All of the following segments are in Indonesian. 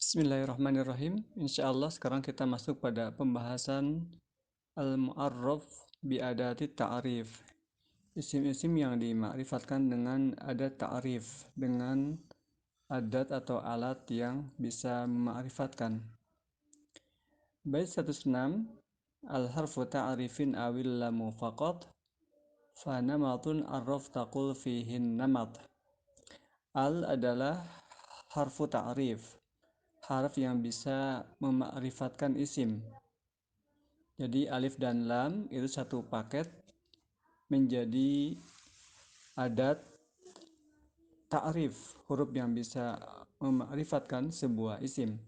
Bismillahirrahmanirrahim. Insyaallah sekarang kita masuk pada pembahasan al-mu'arraf bi'adati ta'rif. Isim-isim yang dimakrifatkan dengan adat ta'rif, dengan adat atau alat yang bisa memakrifatkan. Bait 106, al-harfu ta'rifin awil lamu faqat, fa namatun arraf taqul fihin namat. Al adalah harfu ta'rif, harf yang bisa memakrifatkan isim. Jadi alif dan lam itu satu paket menjadi adat ta'rif, huruf yang bisa memakrifatkan sebuah isim.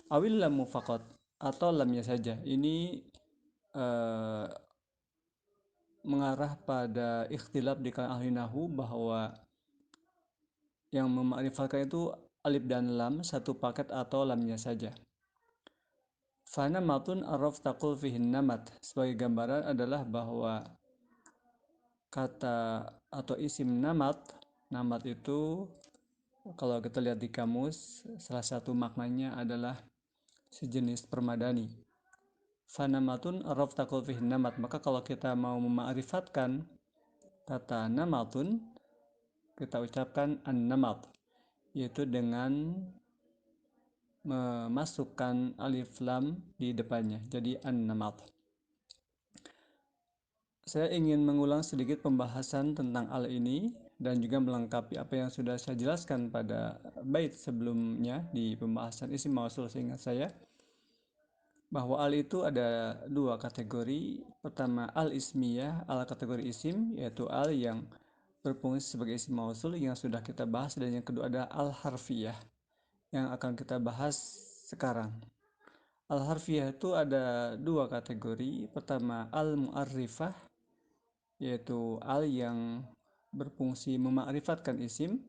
Awil lam mufaqat atau lamnya saja. Ini eh, mengarah pada ikhtilaf di kalangan ahli nahwu bahwa yang memakrifatkan itu alif dan lam satu paket atau lamnya saja. Fana matun araf taqul fihin namat. Sebagai gambaran adalah bahwa kata atau isim namat itu kalau kita lihat di kamus salah satu maknanya adalah sejenis permadani. Fanamatun araf taqul fihin namat. Maka kalau kita mau mema'rifatkan kata namatun, kita ucapkan an-namat, yaitu dengan memasukkan alif lam di depannya, jadi an-namat. Saya ingin mengulang sedikit pembahasan tentang al ini dan juga melengkapi apa yang sudah saya jelaskan pada bait sebelumnya di pembahasan isim mausul. Seingat saya bahwa al itu ada dua kategori. Pertama al ismiyah, al kategori isim, yaitu al yang berfungsi sebagai isim mausul yang sudah kita bahas, dan yang kedua ada al harfiyah yang akan kita bahas sekarang. Al harfiyah itu ada dua kategori. Pertama al mu'arrifah, yaitu al yang berfungsi memakrifatkan isim,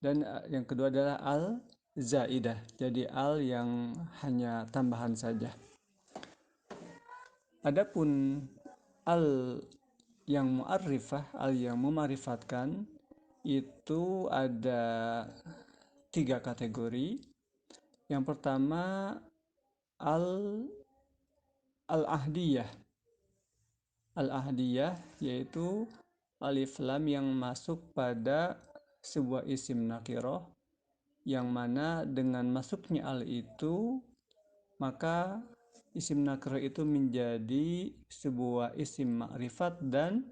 dan yang kedua adalah al zaidah, jadi al yang hanya tambahan saja. Adapun al yang mu'arrifah, al yang memakrifatkan, itu ada tiga kategori. Yang pertama al al-ahdiyah. Al-ahdiyah yaitu alif lam yang masuk pada sebuah isim nakirah, yang mana dengan masuknya al itu maka isim nakirah itu menjadi sebuah isim makrifat dan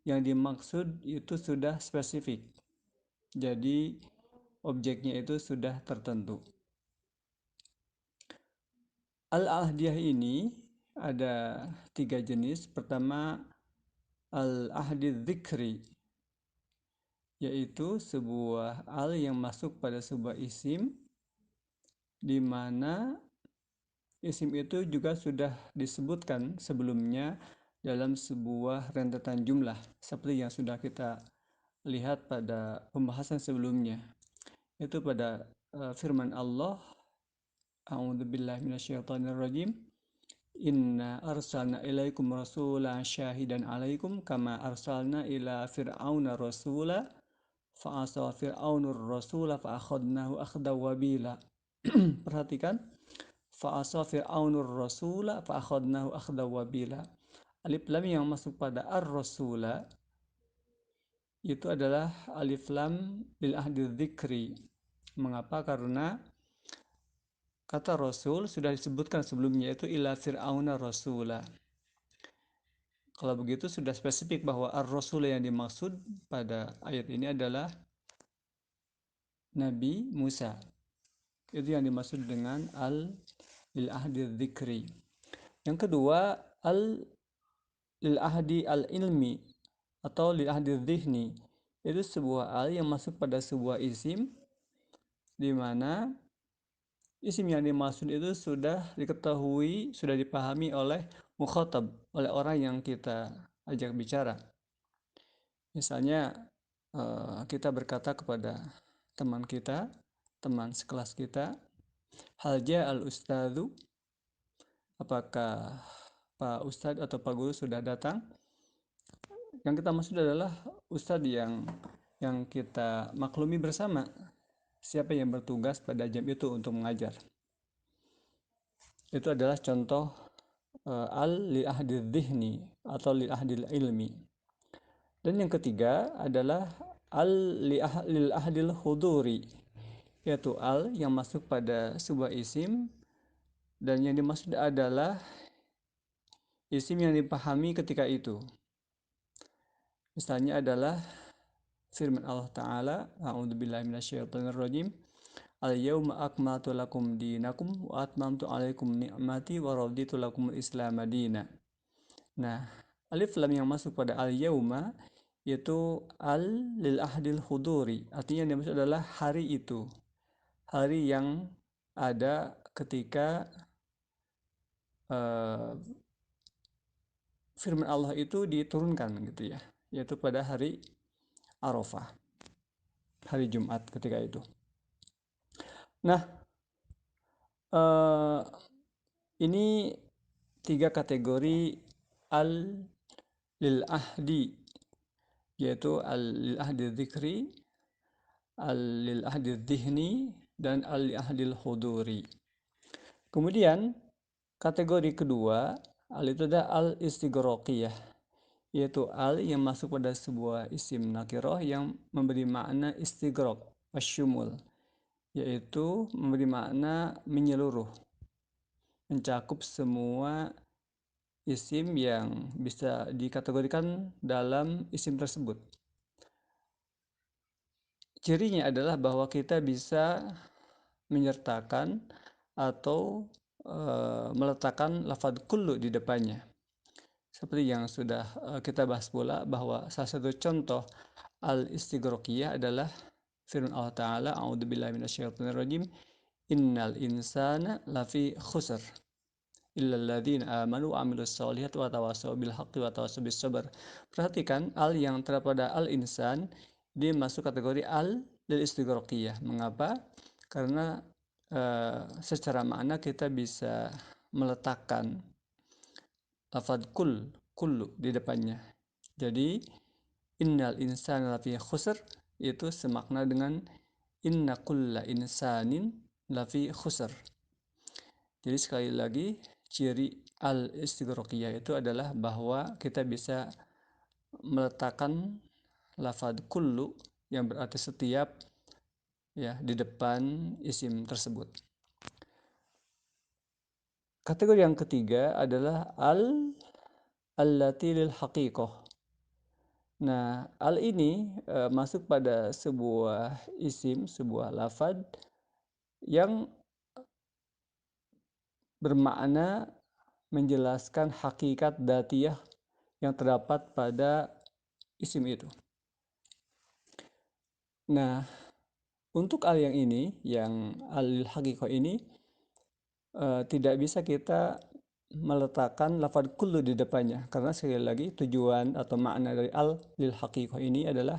yang dimaksud itu sudah spesifik. Jadi objeknya itu sudah tertentu. Al-ahdiyah ini ada tiga jenis. Pertama al-ahdi dzikri, yaitu sebuah al yang masuk pada sebuah isim di mana isim itu juga sudah disebutkan sebelumnya dalam sebuah rentetan jumlah seperti yang sudah kita lihat pada pembahasan sebelumnya. Itu pada firman Allah, A'udzubillahi minasyaitonirrajim. Inna arsalna ilaikum rasulan syahidan alaikum kama arsalna ila fir'auna rasula fa'asa fir'aunur rasula fa'akhadnahu akhdaw wabila. Perhatikan, fa'asa fir'aunur rasula fa'akhadnahu akhdaw wabila. Alif lam yang masuk pada ar-rasula itu adalah alif lam lil ahdi dzikri. Mengapa? Karena kata rasul sudah disebutkan sebelumnya, yaitu ila fir'auna rasula. Kalau begitu sudah spesifik bahwa ar-rasul yang dimaksud pada ayat ini adalah Nabi Musa. Itu yang dimaksud dengan al lil ahdi dzikri. Yang kedua, al lil ahdi al ilmi atau lil ahdi dzihni. Itu sebuah al yang masuk pada sebuah isim di mana isim yang dimaksud itu sudah diketahui, sudah dipahami oleh mukhatab, oleh orang yang kita ajak bicara. Misalnya kita berkata kepada teman kita, teman sekelas kita, hal al ustadzu, apakah Pak Ustadz atau Pak Guru sudah datang? Yang kita maksud adalah Ustadz yang kita maklumi bersama, siapa yang bertugas pada jam itu untuk mengajar. Itu adalah contoh al li ahdi dhihni atau li ahdi ilmi. Dan yang ketiga adalah al lil ahdil huduri, yaitu al yang masuk pada sebuah isim dan yang dimaksud adalah isim yang dipahami ketika itu. Misalnya adalah firman Allah Ta'ala, a'udzubillahi minasyaitonirrajim, al-yawma akmaltu lakum dinakum wa atmamtu alaikum ni'mati wa raditu lakumul islam madina. Nah, alif lam yang masuk pada al-yawma yaitu al lil ahdil huduri, artinya yang dimaksud adalah hari itu, hari yang ada ketika uh, firman Allah itu diturunkan gitu ya, yaitu pada hari Arafah, hari Jumat ketika itu. Nah, ini 3 kategori al lil ahdi, yaitu al lil ahdi dzikri, al lil ahdi dhihni, dan al lil ahdi huduri. Kemudian kategori kedua, al itu adalah al istighraqiyah, yaitu al yang masuk pada sebuah isim nakirah yang memberi makna istighraq wasyumul, yaitu memberi makna menyeluruh, mencakup semua isim yang bisa dikategorikan dalam isim tersebut. Cirinya adalah bahwa kita bisa menyertakan atau meletakkan lafadz kullu di depannya. Seperti yang sudah kita bahas pula, bahwa salah satu contoh al-istighraqiyah adalah firman Allah Ta'ala, a'udzubillahi minasyaitonirrajim, innal insana lafi khusr illal ladzina amanu wa amilus solihati wa tawassaw bil haqqi wa tawassaw bis sabr. Perhatikan al yang terdapat pada al insan dia masuk kategori al lil istighraqiyah. Mengapa? Karena secara makna kita bisa meletakkan lafadz kullu di depannya. Jadi innal insana lafi khusr itu semakna dengan inna kulla insanin lafi khusr. Jadi sekali lagi, ciri al-istighraqiyah itu adalah bahwa kita bisa meletakkan lafadz kullu yang berarti setiap ya di depan isim tersebut. Kategori yang ketiga adalah allati lil haqiqah. Nah, al ini masuk pada sebuah isim, sebuah lafadz yang bermakna menjelaskan hakikat datiyah yang terdapat pada isim itu. Nah, untuk al yang ini, yang al-haqiqah ini, tidak bisa kita meletakkan lafadz kullu di depannya, karena sekali lagi tujuan atau makna dari al lil haqiqah ini adalah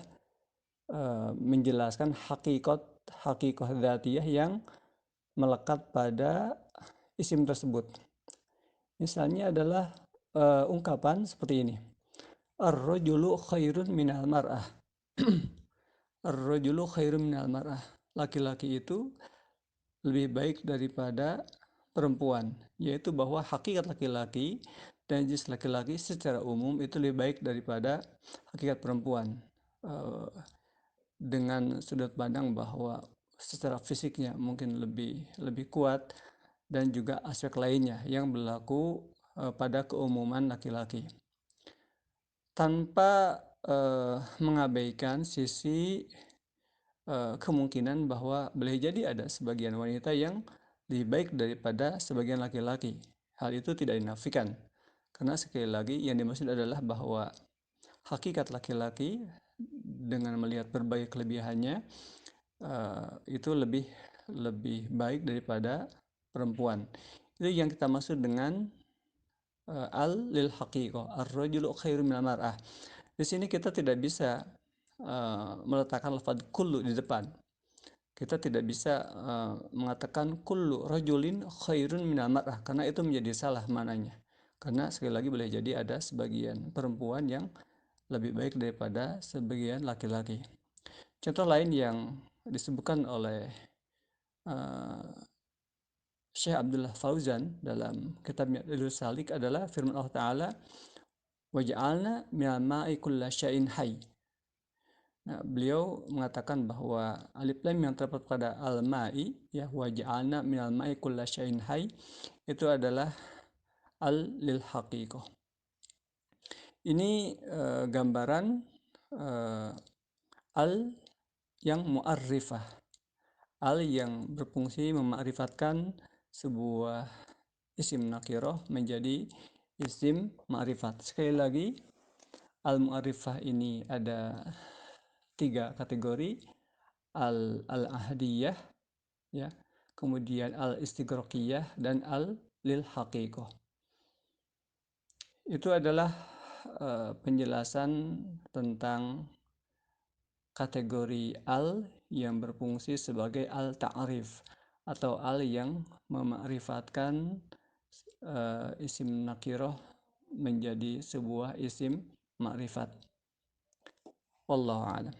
menjelaskan hakikat dzatiyah yang melekat pada isim tersebut. Misalnya adalah ungkapan seperti ini, ar-rajulu khairun minal mar'ah. Ar-rajulu khairun minal mar'ah. Laki-laki itu lebih baik daripada perempuan, yaitu bahwa hakikat laki-laki dan jenis laki-laki secara umum itu lebih baik daripada hakikat perempuan, dengan sudut pandang bahwa secara fisiknya mungkin lebih kuat dan juga aspek lainnya yang berlaku pada keumuman laki-laki, tanpa mengabaikan sisi kemungkinan bahwa boleh jadi ada sebagian wanita yang lebih baik daripada sebagian laki-laki. Hal itu tidak dinafikan, karena sekali lagi yang dimaksud adalah bahwa hakikat laki-laki dengan melihat berbagai kelebihannya itu lebih baik daripada perempuan. Itu yang kita maksud dengan al lil haqiqah, ar-rajulu khairu minal mar'ah. Di sini kita tidak bisa meletakkan lafadz kullu di depan. Kita tidak bisa mengatakan kullu rajulin khairun minal mar'ah, karena itu menjadi salah mananya. Karena sekali lagi boleh jadi ada sebagian perempuan yang lebih baik daripada sebagian laki-laki. Contoh lain yang disebutkan oleh Syekh Abdullah Fauzan dalam kitabnya Ilus Salik adalah firman Allah Ta'ala, waj'alna minal ma'i kulla syai'in hayy. Nah, beliau mengatakan bahwa alif lam yang terdapat pada al-ma'i, ya, waj'alna minal ma'i kulla syai'in hayy, itu adalah al lil haqiqah. Ini gambaran al yang mu'arrifah, al yang berfungsi mema'rifatkan sebuah isim nakirah menjadi isim ma'rifat. Sekali lagi, al mu'arrifah ini ada 3 kategori: al-ahdiyah, ya, kemudian al-istighraqiyah, dan al lil haqiqah. Itu adalah penjelasan tentang kategori al yang berfungsi sebagai al-ta'rif atau al yang memakrifatkan isim nakirah menjadi sebuah isim makrifat. Wallahu a'lam.